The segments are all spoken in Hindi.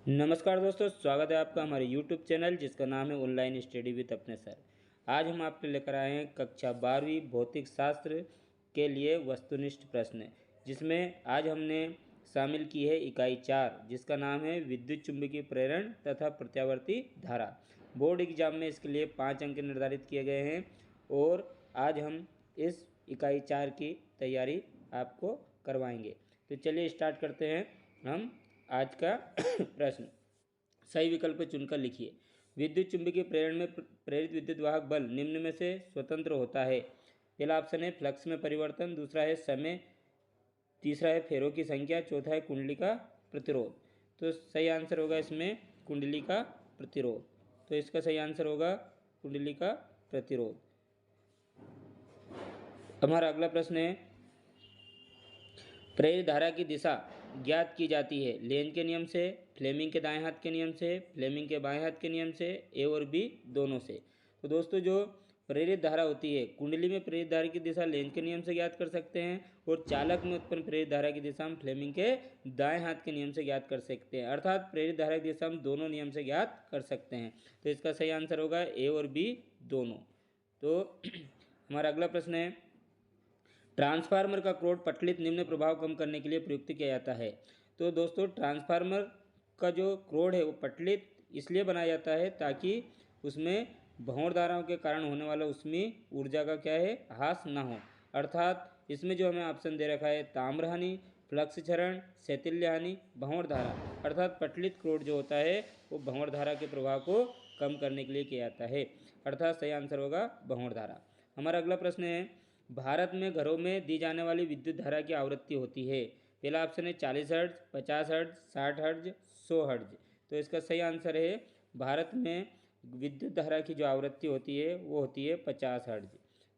नमस्कार दोस्तों, स्वागत है आपका हमारे YouTube चैनल जिसका नाम है ऑनलाइन स्टडी विद अपने सर। आज हम आपके लेकर आए हैं कक्षा 12वीं भौतिक शास्त्र के लिए वस्तुनिष्ठ प्रश्न, जिसमें आज हमने शामिल की है इकाई 4 जिसका नाम है विद्युत चुंबकीय प्रेरण तथा प्रत्यावर्ती धारा। बोर्ड एग्जाम में इसके लिए 5 अंक निर्धारित किए गए हैं और आज हम इस इकाई 4 की तैयारी आपको करवाएंगे। तो चलिए स्टार्ट करते हैं हम आज का प्रश्न। सही विकल्प चुनकर लिखिए। विद्युत चुंबकीय प्रेरण में प्रेरित विद्युत वाहक बल निम्न में से स्वतंत्र होता है। पहला ऑप्शन है फ्लक्स में परिवर्तन, दूसरा है समय, तीसरा है फेरों की संख्या, चौथा है कुंडली का प्रतिरोध। तो सही आंसर होगा इसमें कुंडली का प्रतिरोध। तो इसका सही आंसर होगा कुंडली का प्रतिरोध। हमारा अगला प्रश्न है, प्रेरित धारा की दिशा ज्ञात की जाती है लेंज के नियम से, फ्लेमिंग के दाएं हाथ के नियम से, फ्लेमिंग के बाएं हाथ के नियम से, ए और बी दोनों से। तो दोस्तों जो प्रेरित धारा होती है, कुंडली में प्रेरित धारा की दिशा लेंज के नियम से ज्ञात कर सकते हैं और चालक में उत्पन्न प्रेरित धारा की दिशा हम फ्लेमिंग के दाएं हाथ के नियम से ज्ञात कर सकते हैं। अर्थात प्रेरित धारा की दिशा हम दोनों नियम से ज्ञात कर सकते हैं। तो इसका सही आंसर होगा ए और बी दोनों। तो हमारा अगला प्रश्न है, ट्रांसफार्मर का क्रोड पटलित निम्न प्रभाव कम करने के लिए प्रयुक्त किया जाता है। तो दोस्तों ट्रांसफार्मर का जो क्रोड है वो पटलित इसलिए बनाया जाता है ताकि उसमें भंवर धाराओं के कारण होने वाला उसमें ऊर्जा का क्या है, ह्रास ना हो। अर्थात इसमें जो हमें ऑप्शन दे रखा है ताम्र हानि, फ्लक्स क्षरण, शैथिल्य हानि, भंवर धारा, अर्थात पटलित क्रोड जो होता है वो भंवर धारा के प्रभाव को कम करने के लिए किया जाता है। अर्थात सही आंसर होगा भंवर धारा। हमारा अगला प्रश्न है, भारत में घरों में दी जाने वाली विद्युत धारा की आवृत्ति होती है। पहला ऑप्शन है 40 हर्ट्ज, 50 हर्ट्ज, 60 हर्ट्ज, 100 हर्ट्ज। तो इसका सही आंसर है भारत में विद्युत धारा की जो आवृत्ति होती है वो होती है 50 हर्ट्ज।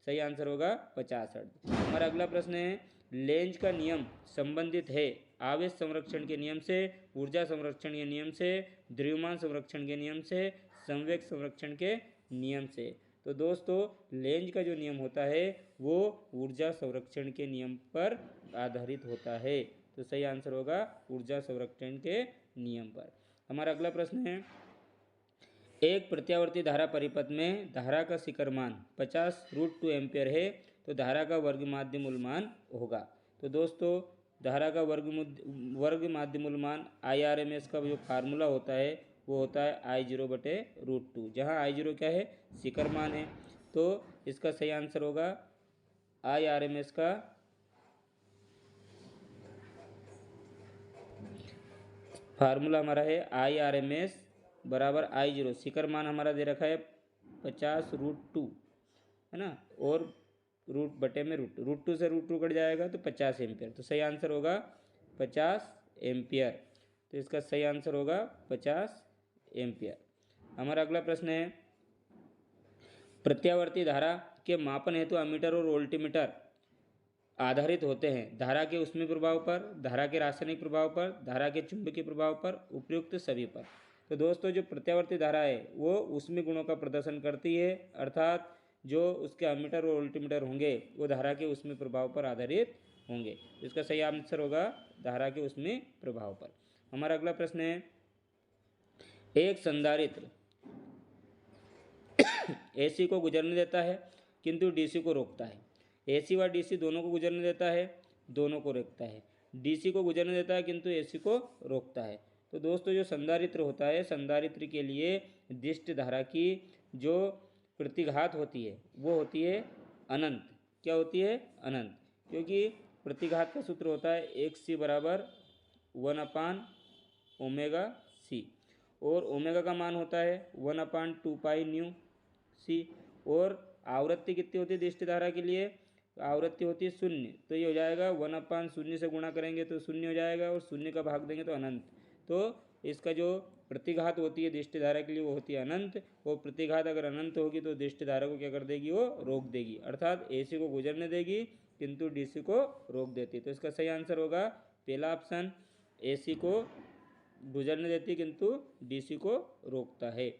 सही आंसर होगा 50 हर्ट्ज। हमारा अगला प्रश्न है, लेंज का नियम संबंधित है आवेश संरक्षण के नियम से, ऊर्जा संरक्षण के नियम से, द्रव्यमान संरक्षण के नियम से, संवेग संरक्षण के नियम से। तो दोस्तों लेंज का जो नियम होता है वो ऊर्जा संरक्षण के नियम पर आधारित होता है। तो सही आंसर होगा ऊर्जा संरक्षण के नियम पर। हमारा अगला प्रश्न है, एक प्रत्यावर्ती धारा परिपथ में धारा का शिखर मान 50√2 एम्पियर है तो धारा का वर्ग माध्य मूल मान होगा। तो दोस्तों धारा का वर्ग माध्य मूल मान IRMS का जो फार्मूला होता है वो होता है I0/√2, जहाँ I0 क्या है, शिखर मान है। तो इसका सही आंसर होगा IRMS का फार्मूला हमारा है IRMS बराबर I0, शिखर मान हमारा दे रखा है 50√2 है ना, और √2 से √2 कट जाएगा तो 50 एम्पियर। तो सही आंसर होगा 50 एम्पियर। तो इसका सही आंसर होगा 50 एम्पियर। हमारा अगला प्रश्न है, प्रत्यावर्ती धारा के मापन हेतु अमीटर और वोल्टीमीटर आधारित होते हैं धारा के ऊष्मीय प्रभाव पर, धारा के रासायनिक प्रभाव पर, धारा के चुंबकीय प्रभाव पर, उपयुक्त सभी पर। तो दोस्तों जो प्रत्यावर्ती धारा है वो ऊष्मीय गुणों का प्रदर्शन करती है, अर्थात जो उसके अमीटर और वोल्टीमीटर होंगे वो धारा के ऊष्मीय प्रभाव पर आधारित होंगे। इसका सही आंसर होगा धारा के ऊष्मीय प्रभाव पर। हमारा अगला प्रश्न है, एक संधारित्र AC को गुजरने देता है किंतु DC को रोकता है। AC व DC दोनों को गुजरने देता है, दोनों को रोकता है। DC को गुजरने देता है किंतु AC को रोकता है। तो दोस्तों जो संधारित्र होता है, संधारित्र के लिए दिष्ट धारा की जो प्रतिघात होती है वो होती है अनंत। क्या होती है? अनंत। क्योंकि प्रतिघात का सूत्र होता है 1C बराबर 1/ओमेगा C, और ओमेगा का मान होता है 1/2π/c, और आवृत्ति कितनी होती है दिष्ट धारा के लिए? आवृत्ति होती है 0। तो ये हो जाएगा 1/0 से गुणा करेंगे तो 0 हो जाएगा और 0 का भाग देंगे तो अनंत। तो इसका जो प्रतिघात होती है दिष्ट धारा के लिए वो होती है अनंत, और प्रतिघात अगर अनंत होगी तो दिष्ट धारा को क्या कर देगी? वो रोक देगी, अर्थात AC को गुजरने देगी किंतु DC को रोक देती। तो इसका सही आंसर होगा पहला ऑप्शन, AC को गुजरने देती किंतु DC को रोकता है।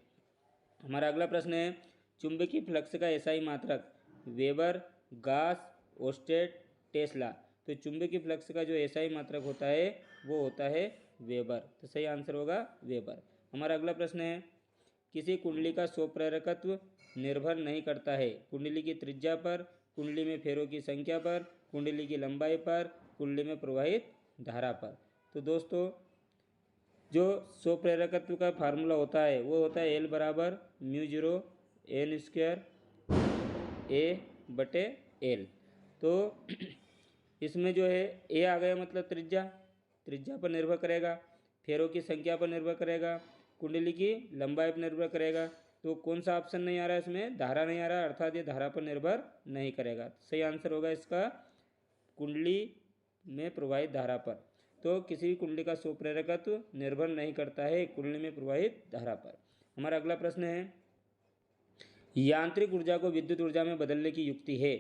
हमारा अगला प्रश्न है, चुंबकीय फ्लक्स का SI मात्रक वेबर, गास, ओस्टेट, टेस्ला। तो चुंबकीय फ्लक्स का जो SI मात्रक होता है वो होता है वेबर। तो सही आंसर होगा वेबर। हमारा अगला प्रश्न है, किसी कुंडली का स्वप्रेरकत्व निर्भर नहीं करता है कुंडली की त्रिज्या पर, कुंडली में फेरों की संख्या पर, कुंडली की लंबाई पर, कुंडली में प्रवाहित धारा पर। तो दोस्तों जो स्वप्रेरकत्व का फार्मूला होता है वो होता है एल बराबर म्यू जीरो एन स्क्वायर ए बटे एल। तो इसमें जो है ए आ गया मतलब त्रिज्या, त्रिज्या पर निर्भर करेगा, फेरों की संख्या पर निर्भर करेगा, कुंडली की लंबाई पर निर्भर करेगा। तो कौन सा ऑप्शन नहीं आ रहा है इसमें, धारा नहीं आ रहा, अर्थात ये धारा पर निर्भर नहीं करेगा। सही आंसर होगा इसका कुंडली में प्रवाहित धारा पर। तो किसी भी कुंडली का स्वप्रेरकत्व निर्भर नहीं करता है कुंडली में प्रवाहित धारा पर। हमारा अगला प्रश्न है, यांत्रिक ऊर्जा को विद्युत ऊर्जा में बदलने की युक्ति है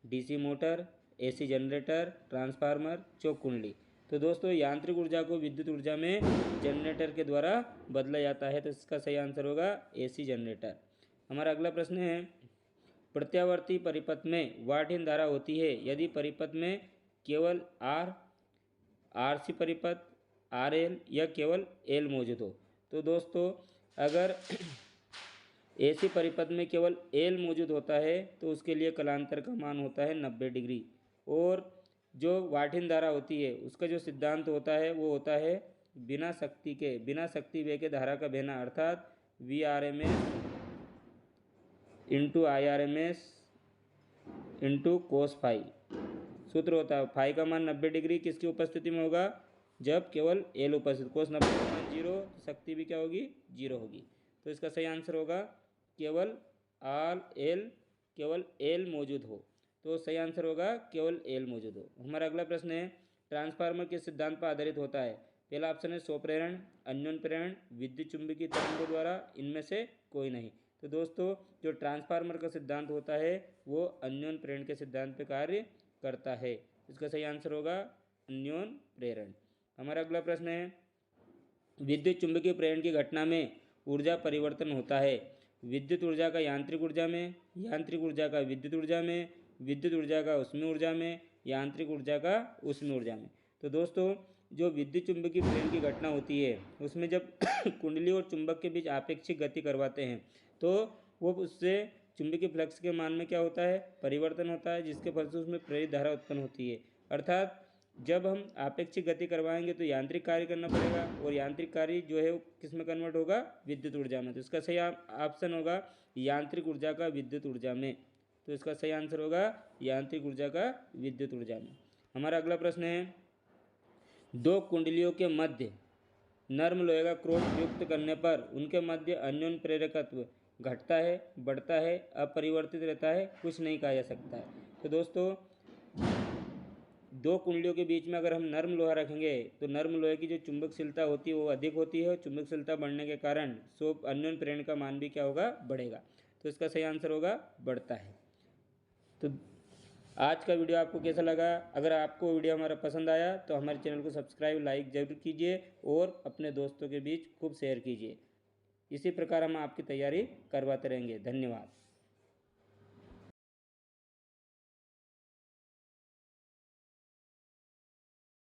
DC motor, AC generator, transformer, चौक कुंडली। तो दोस्तों यांत्रिक ऊर्जा को विद्युत ऊर्जा में जनरेटर के द्वारा बदला जाता है, तो इसका सही आंसर होगा एसी जनरेटर। हमारा अगला प्रश्न है, प्रत्यावर्ती परिपथ में वाटहीन धारा होती है यदि परिपथ में केवल आरसी परिपथ, आरएल या केवल एल मौजूद हो। तो दोस्तों अगर एसी परिपथ में केवल एल मौजूद होता है तो उसके लिए कलांतर का मान होता है 90 डिग्री। और जो वाटहीन धारा होती है उसका जो सिद्धांत होता है वो होता है बिना शक्ति वे के धारा का बहना, अर्थात V R M S into I R M S into cos phi. सूत्र होता है फाई का मान 90 डिग्री किसकी उपस्थिति में होगा, जब केवल एल उपस्थित, कोस 90 का मान 0, शक्ति भी क्या होगी 0 होगी। तो इसका सही आंसर होगा केवल एल मौजूद हो। तो सही आंसर होगा केवल एल मौजूद हो। हमारा अगला प्रश्न है, ट्रांसफार्मर किस सिद्धांत पर आधारित होता है। पहला ऑप्शन है स्वप्रेरण, अन्योन प्रेरण, विद्युत चुंबकीय तरंगों द्वारा, इनमें से कोई नहीं। तो दोस्तों जो ट्रांसफार्मर का सिद्धांत होता है वो अन्योन प्रेरण के सिद्धांत पर कार्य करता है। इसका सही आंसर होगा अन्योन प्रेरण। हमारा अगला प्रश्न है, विद्युत चुंबकीय प्रेरण की घटना में ऊर्जा परिवर्तन होता है विद्युत ऊर्जा का यांत्रिक ऊर्जा में, यांत्रिक ऊर्जा का विद्युत ऊर्जा में, विद्युत ऊर्जा का ऊष्मीय ऊर्जा में, यांत्रिक ऊर्जा का ऊष्मीय ऊर्जा में। तो दोस्तों जो विद्युत चुंबकीय प्रेरण की घटना होती है उसमें जब कुंडली और चुंबक के बीच आपेक्षिक गति करवाते हैं तो वो उससे चुंबकीय फ्लक्स के मान में क्या होता है, परिवर्तन होता है, जिसके फलस्वरूप उसमें प्रेरित धारा उत्पन्न होती है। अर्थात जब हम आपेक्षिक गति करवाएंगे तो यांत्रिक कार्य करना पड़ेगा और यांत्रिक कार्य जो है वो किस में कन्वर्ट होगा, विद्युत ऊर्जा में। तो इसका सही ऑप्शन होगा यांत्रिक ऊर्जा का विद्युत ऊर्जा में। तो इसका सही आंसर होगा यांत्रिक ऊर्जा का विद्युत ऊर्जा में। हमारा अगला प्रश्न है, दो कुंडलियों के मध्य नर्म लोहे का क्रोध प्रयुक्त करने पर उनके मध्य अन्योन प्रेरकत्व घटता है, बढ़ता है, अपरिवर्तित रहता है, कुछ नहीं कहा जा सकता है। तो दोस्तों दो कुंडलियों के बीच में अगर हम नर्म लोहा रखेंगे तो नर्म लोहे की जो चुंबकशीलता होती है वो अधिक होती है और चुंबकशीलता बढ़ने के कारण अन्योन प्रेरण का मान भी क्या होगा, बढ़ेगा। तो इसका सही आंसर होगा बढ़ता है। तो आज का वीडियो आपको कैसा लगा, अगर आपको वीडियो हमारा पसंद आया तो हमारे चैनल को सब्सक्राइब लाइक जरूर कीजिए और अपने दोस्तों के बीच खूब शेयर कीजिए। इसी प्रकार हम आपकी तैयारी करवाते रहेंगे। धन्यवाद।